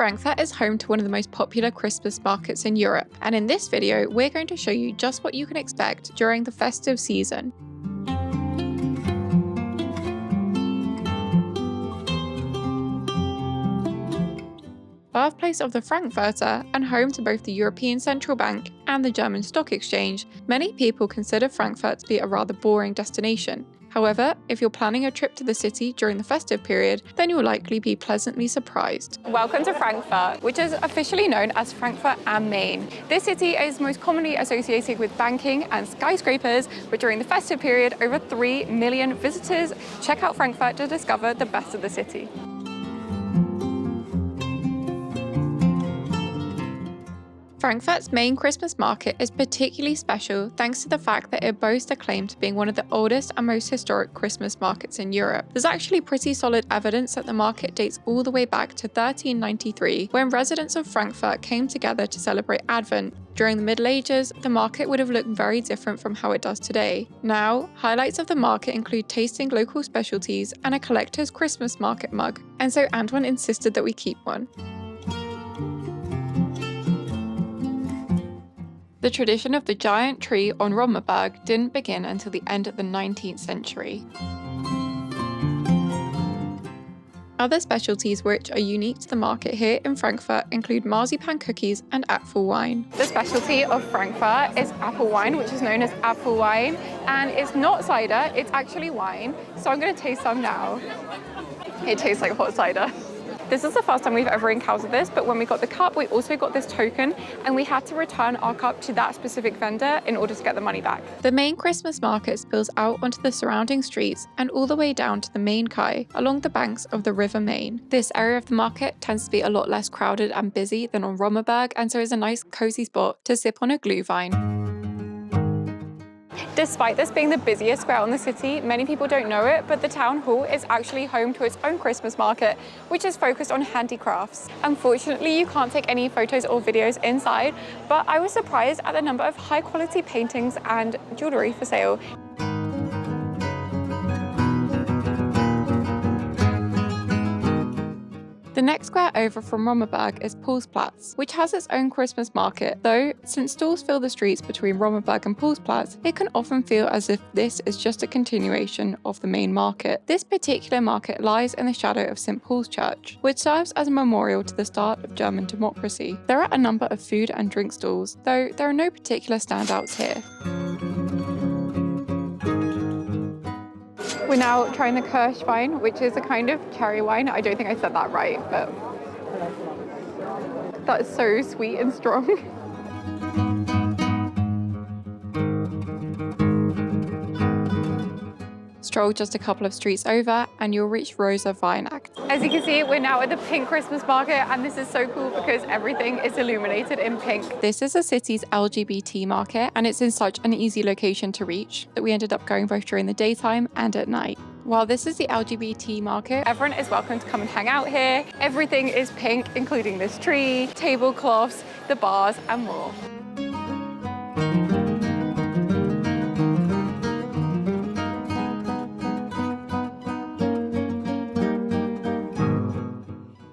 Frankfurt is home to one of the most popular Christmas markets in Europe, and in this video, we're going to show you just what you can expect during the festive season. Birthplace of the Frankfurter and home to both the European Central Bank and the German Stock Exchange, many people consider Frankfurt to be a rather boring destination. However, if you're planning a trip to the city during the festive period, then you'll likely be pleasantly surprised. Welcome to Frankfurt, which is officially known as Frankfurt am Main. This city is most commonly associated with banking and skyscrapers, but during the festive period, over 3 million visitors check out Frankfurt to discover the best of the city. Frankfurt's main Christmas market is particularly special thanks to the fact that it boasts a claim to being one of the oldest and most historic Christmas markets in Europe. There's actually pretty solid evidence that the market dates all the way back to 1393, when residents of Frankfurt came together to celebrate Advent. During the Middle Ages, the market would have looked very different from how it does today. Now, highlights of the market include tasting local specialties and a collector's Christmas market mug, and so Antoine insisted that we keep one. The tradition of the giant tree on Römerberg didn't begin until the end of the 19th century. Other specialties which are unique to the market here in Frankfurt include marzipan cookies and apple wine. The specialty of Frankfurt is apple wine, which is known as apple wine, and it's not cider, it's actually wine. So I'm going to taste some now. It tastes like hot cider. This is the first time we've ever encountered this, but when we got the cup, we also got this token, and we had to return our cup to that specific vendor in order to get the money back. The main Christmas market spills out onto the surrounding streets and all the way down to the main quay along the banks of the River Main. This area of the market tends to be a lot less crowded and busy than on Römerberg, and so is a nice cozy spot to sip on a glühwein. Despite this being the busiest square in the city, many people don't know it, but the town hall is actually home to its own Christmas market, which is focused on handicrafts. Unfortunately, you can't take any photos or videos inside, but I was surprised at the number of high-quality paintings and jewellery for sale. The next square over from Römerberg is Paulsplatz, which has its own Christmas market, though since stalls fill the streets between Römerberg and Paulsplatz, it can often feel as if this is just a continuation of the main market. This particular market lies in the shadow of St. Paul's Church, which serves as a memorial to the start of German democracy. There are a number of food and drink stalls, though there are no particular standouts here. We're now trying the Kirschwein, which is a kind of cherry wine. I don't think I said that right, but that's so sweet and strong. Stroll just a couple of streets over and you'll reach Weihnachtsmarkt. As you can see, we're now at the pink Christmas market, and this is so cool because everything is illuminated in pink. This is the city's LGBT market, and it's in such an easy location to reach that we ended up going both during the daytime and at night. While this is the LGBT market, everyone is welcome to come and hang out here. Everything is pink, including this tree, tablecloths, the bars, and more.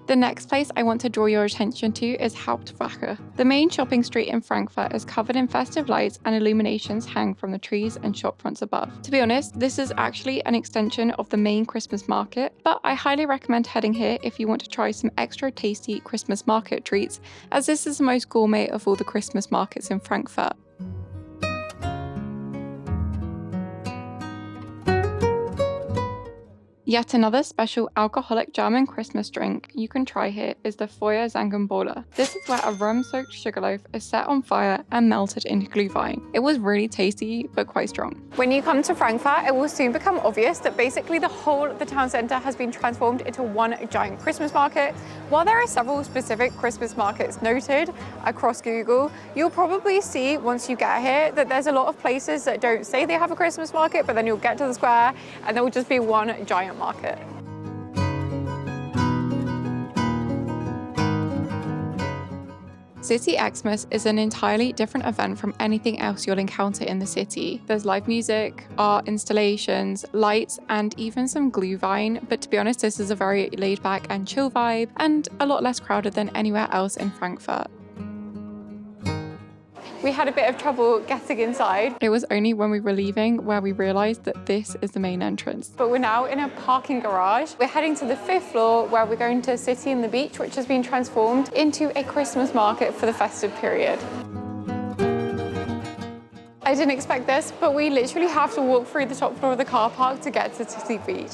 The next place I want to draw your attention to is Hauptwache. The main shopping street in Frankfurt is covered in festive lights, and illuminations hang from the trees and shop fronts above. To be honest, this is actually an extension of the main Christmas market, but I highly recommend heading here if you want to try some extra tasty Christmas market treats, as this is the most gourmet of all the Christmas markets in Frankfurt. Yet another special alcoholic German Christmas drink you can try here is the Feuerzangenbowle. This is where a rum-soaked sugarloaf is set on fire and melted into glühwein. It was really tasty, but quite strong. When you come to Frankfurt, it will soon become obvious that basically the whole of the town centre has been transformed into one giant Christmas market. While there are several specific Christmas markets noted across Google, you'll probably see once you get here that there's a lot of places that don't say they have a Christmas market, but then you'll get to the square and there will just be one giant market. City XMAS is an entirely different event from anything else you'll encounter in the city. There's live music, art installations, lights, and even some glühwein, but to be honest, this is a very laid back and chill vibe, and a lot less crowded than anywhere else in Frankfurt. We had a bit of trouble getting inside. It was only when we were leaving where we realised that this is the main entrance. But we're now in a parking garage. We're heading to the 5th floor where we're going to City and the Beach, which has been transformed into a Christmas market for the festive period. I didn't expect this, but we literally have to walk through the top floor of the car park to get to City Beach.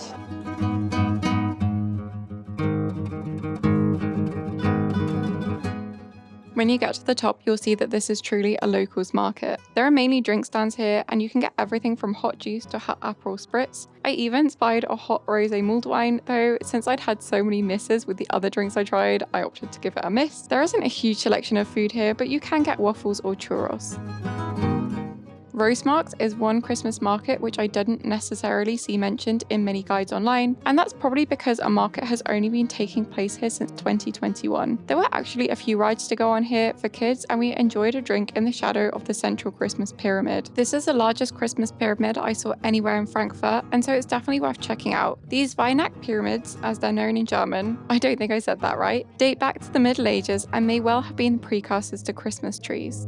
When you get to the top, you'll see that this is truly a locals market. There are mainly drink stands here, and you can get everything from hot juice to hot Aperol spritz. I even spied a hot rosé mulled wine, though since I'd had so many misses with the other drinks I tried, I opted to give it a miss. There isn't a huge selection of food here, but you can get waffles or churros. Roßmarkt is one Christmas market which I didn't necessarily see mentioned in many guides online, and that's probably because a market has only been taking place here since 2021. There were actually a few rides to go on here for kids, and we enjoyed a drink in the shadow of the central Christmas pyramid. This is the largest Christmas pyramid I saw anywhere in Frankfurt, and so it's definitely worth checking out. These Weihnacht pyramids, as they're known in German, I don't think I said that right, date back to the Middle Ages and may well have been the precursors to Christmas trees.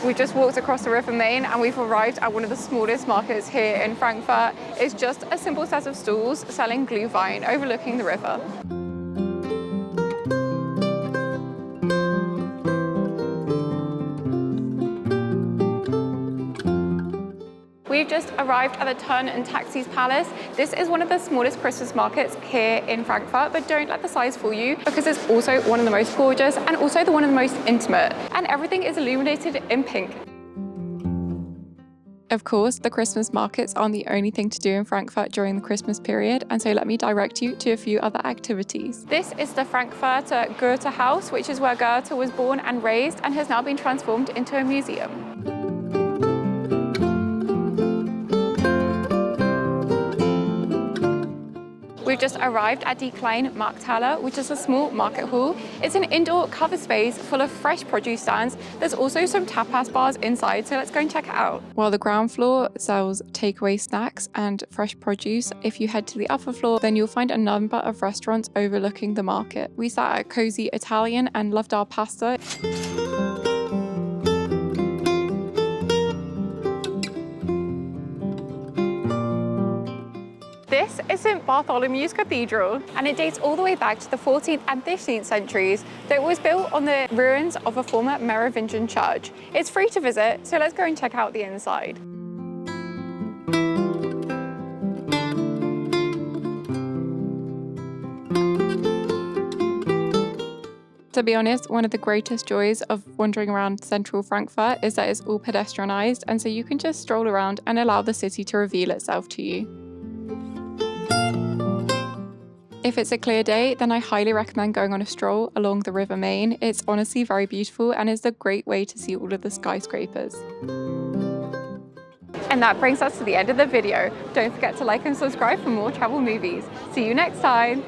We just walked across the River Main and we've arrived at one of the smallest markets here in Frankfurt. It's just a simple set of stalls selling glühwein overlooking the river. We've just arrived at the Thurn and Taxis Palace. This is one of the smallest Christmas markets here in Frankfurt, but don't let the size fool you because it's also one of the most gorgeous and also one of the most intimate, and everything is illuminated in pink. Of course, the Christmas markets aren't the only thing to do in Frankfurt during the Christmas period, and so let me direct you to a few other activities. This is the Frankfurter Goethe House, which is where Goethe was born and raised and has now been transformed into a museum. We've just arrived at the Kleinmarkthalle, which is a small market hall. It's an indoor covered space full of fresh produce stands. There's also some tapas bars inside, so let's go and check it out. While the ground floor sells takeaway snacks and fresh produce, if you head to the upper floor, then you'll find a number of restaurants overlooking the market. We sat at Cozy Italian and loved our pasta. This is St. Bartholomew's Cathedral, and it dates all the way back to the 14th and 15th centuries, though it was built on the ruins of a former Merovingian church. It's free to visit, so let's go and check out the inside. To be honest, one of the greatest joys of wandering around central Frankfurt is that it's all pedestrianised, and so you can just stroll around and allow the city to reveal itself to you. If it's a clear day, then I highly recommend going on a stroll along the River Main. It's honestly very beautiful and is a great way to see all of the skyscrapers. And that brings us to the end of the video. Don't forget to like and subscribe for more travel movies. See you next time!